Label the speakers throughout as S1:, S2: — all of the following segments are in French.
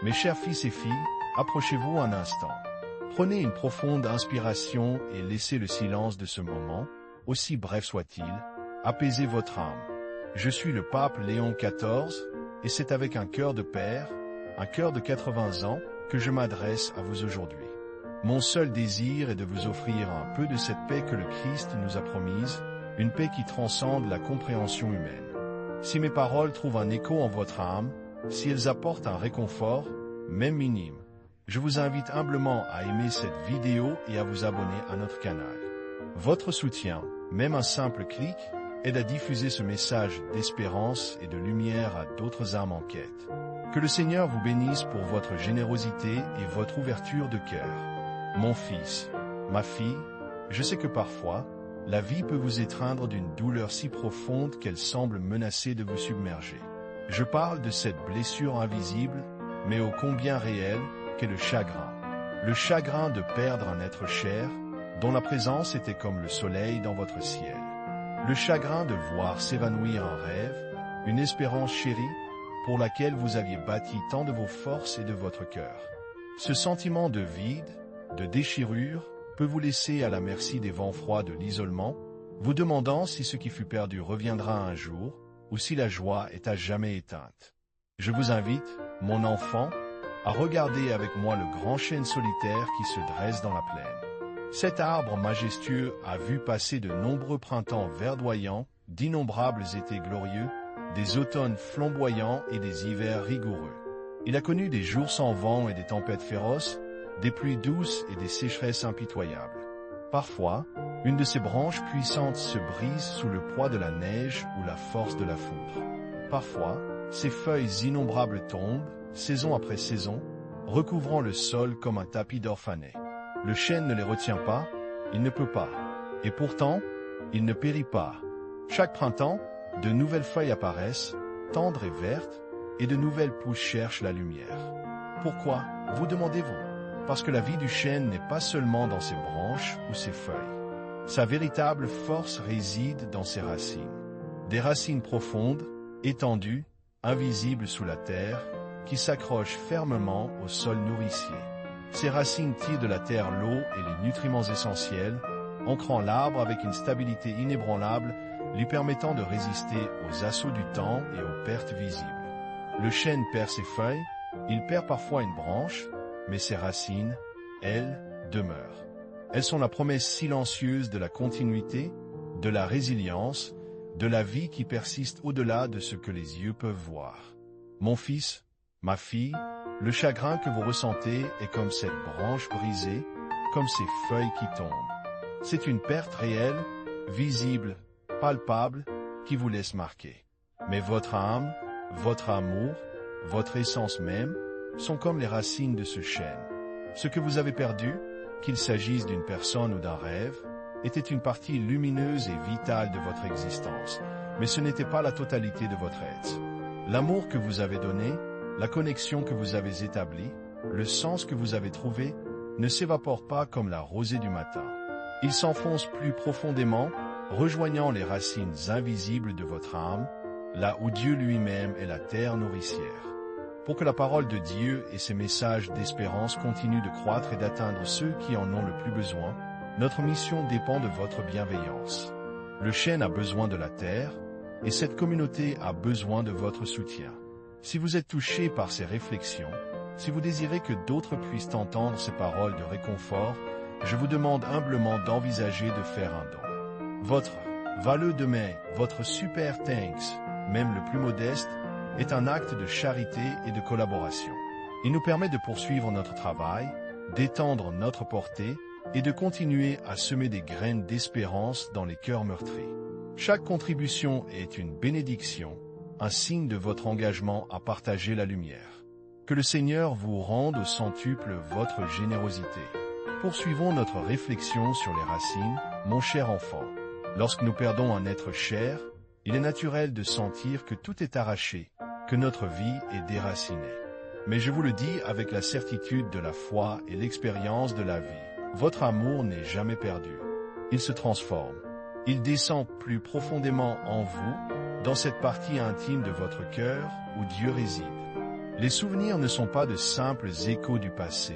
S1: Mes chers fils et filles, approchez-vous un instant. Prenez une profonde inspiration et laissez le silence de ce moment, aussi bref soit-il, apaiser votre âme. Je suis le pape Léon XIV, et c'est avec un cœur de père, un cœur de 80 ans, que je m'adresse à vous aujourd'hui. Mon seul désir est de vous offrir un peu de cette paix que le Christ nous a promise, une paix qui transcende la compréhension humaine. Si mes paroles trouvent un écho en votre âme, si elles apportent un réconfort, même minime, je vous invite humblement à aimer cette vidéo et à vous abonner à notre canal. Votre soutien, même un simple clic, aide à diffuser ce message d'espérance et de lumière à d'autres âmes en quête. Que le Seigneur vous bénisse pour votre générosité et votre ouverture de cœur. Mon fils, ma fille, je sais que parfois, la vie peut vous étreindre d'une douleur si profonde qu'elle semble menacer de vous submerger. Je parle de cette blessure invisible, mais ô combien réelle, qu'est le chagrin. Le chagrin de perdre un être cher, dont la présence était comme le soleil dans votre ciel. Le chagrin de voir s'évanouir un rêve, une espérance chérie, pour laquelle vous aviez bâti tant de vos forces et de votre cœur. Ce sentiment de vide, de déchirure, peut vous laisser à la merci des vents froids de l'isolement, vous demandant si ce qui fut perdu reviendra un jour, ou si la joie est à jamais éteinte. Je vous invite, mon enfant, à regarder avec moi le grand chêne solitaire qui se dresse dans la plaine. Cet arbre majestueux a vu passer de nombreux printemps verdoyants, d'innombrables étés glorieux, des automnes flamboyants et des hivers rigoureux. Il a connu des jours sans vent et des tempêtes féroces, des pluies douces et des sécheresses impitoyables. Parfois, une de ses branches puissantes se brise sous le poids de la neige ou la force de la foudre. Parfois, ses feuilles innombrables tombent, saison après saison, recouvrant le sol comme un tapis d'orphanet. Le chêne ne les retient pas, il ne peut pas. Et pourtant, il ne périt pas. Chaque printemps, de nouvelles feuilles apparaissent, tendres et vertes, et de nouvelles pousses cherchent la lumière. Pourquoi, vous demandez-vous? Parce que la vie du chêne n'est pas seulement dans ses branches ou ses feuilles. Sa véritable force réside dans ses racines. Des racines profondes, étendues, invisibles sous la terre, qui s'accrochent fermement au sol nourricier. Ces racines tirent de la terre l'eau et les nutriments essentiels, ancrant l'arbre avec une stabilité inébranlable, lui permettant de résister aux assauts du temps et aux pertes visibles. Le chêne perd ses feuilles, il perd parfois une branche, mais ses racines, elles, demeurent. Elles sont la promesse silencieuse de la continuité, de la résilience, de la vie qui persiste au-delà de ce que les yeux peuvent voir. Mon fils, ma fille, le chagrin que vous ressentez est comme cette branche brisée, comme ces feuilles qui tombent. C'est une perte réelle, visible, palpable, qui vous laisse marquer. Mais votre âme, votre amour, votre essence même, sont comme les racines de ce chêne. Ce que vous avez perdu, qu'il s'agisse d'une personne ou d'un rêve, était une partie lumineuse et vitale de votre existence, mais ce n'était pas la totalité de votre être. L'amour que vous avez donné, la connexion que vous avez établie, le sens que vous avez trouvé, ne s'évapore pas comme la rosée du matin. Il s'enfonce plus profondément, rejoignant les racines invisibles de votre âme, là où Dieu lui-même est la terre nourricière. Pour que la parole de Dieu et ses messages d'espérance continuent de croître et d'atteindre ceux qui en ont le plus besoin, notre mission dépend de votre bienveillance. Le chêne a besoin de la terre, et cette communauté a besoin de votre soutien. Si vous êtes touché par ces réflexions, si vous désirez que d'autres puissent entendre ces paroles de réconfort, je vous demande humblement d'envisager de faire un don. Votre valleux de mai, votre super thanks, même le plus modeste, est un acte de charité et de collaboration. Il nous permet de poursuivre notre travail, d'étendre notre portée et de continuer à semer des graines d'espérance dans les cœurs meurtris. Chaque contribution est une bénédiction, un signe de votre engagement à partager la lumière. Que le Seigneur vous rende au centuple votre générosité. Poursuivons notre réflexion sur les racines, mon cher enfant. Lorsque nous perdons un être cher, il est naturel de sentir que tout est arraché, que notre vie est déracinée. Mais je vous le dis avec la certitude de la foi et l'expérience de la vie, votre amour n'est jamais perdu. Il se transforme. Il descend plus profondément en vous, dans cette partie intime de votre cœur où Dieu réside. Les souvenirs ne sont pas de simples échos du passé.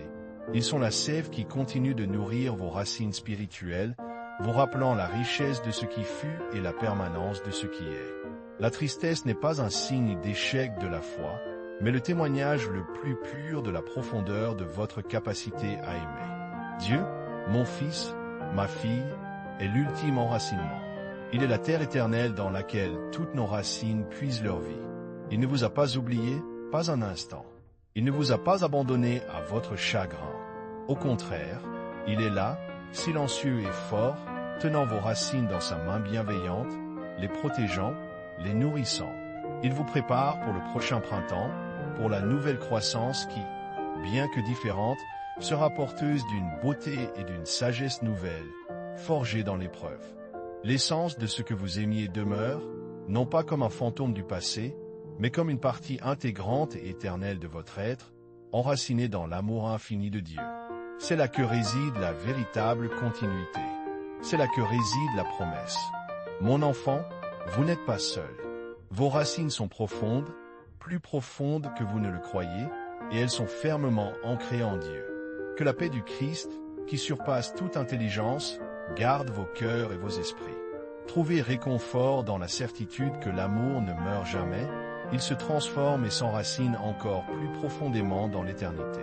S1: Ils sont la sève qui continue de nourrir vos racines spirituelles, vous rappelant la richesse de ce qui fut et la permanence de ce qui est. La tristesse n'est pas un signe d'échec de la foi, mais le témoignage le plus pur de la profondeur de votre capacité à aimer. Dieu, mon fils, ma fille, est l'ultime enracinement. Il est la terre éternelle dans laquelle toutes nos racines puisent leur vie. Il ne vous a pas oublié, pas un instant. Il ne vous a pas abandonné à votre chagrin. Au contraire, il est là, silencieux et fort, tenant vos racines dans sa main bienveillante, les protégeant, les nourrissant. Il vous prépare pour le prochain printemps, pour la nouvelle croissance qui, bien que différente, sera porteuse d'une beauté et d'une sagesse nouvelle, forgée dans l'épreuve. L'essence de ce que vous aimiez demeure, non pas comme un fantôme du passé, mais comme une partie intégrante et éternelle de votre être, enracinée dans l'amour infini de Dieu. C'est là que réside la véritable continuité. C'est là que réside la promesse. Mon enfant, vous n'êtes pas seul. Vos racines sont profondes, plus profondes que vous ne le croyez, et elles sont fermement ancrées en Dieu. Que la paix du Christ, qui surpasse toute intelligence, garde vos cœurs et vos esprits. Trouvez réconfort dans la certitude que l'amour ne meurt jamais, il se transforme et s'enracine encore plus profondément dans l'éternité.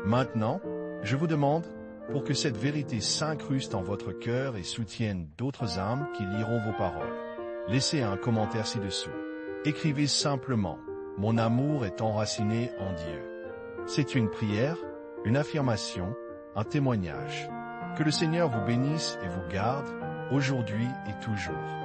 S1: Maintenant, je vous demande, pour que cette vérité s'incruste en votre cœur et soutienne d'autres âmes qui liront vos paroles, laissez un commentaire ci-dessous. Écrivez simplement « Mon amour est enraciné en Dieu ». C'est une prière, une affirmation, un témoignage. Que le Seigneur vous bénisse et vous garde, aujourd'hui et toujours.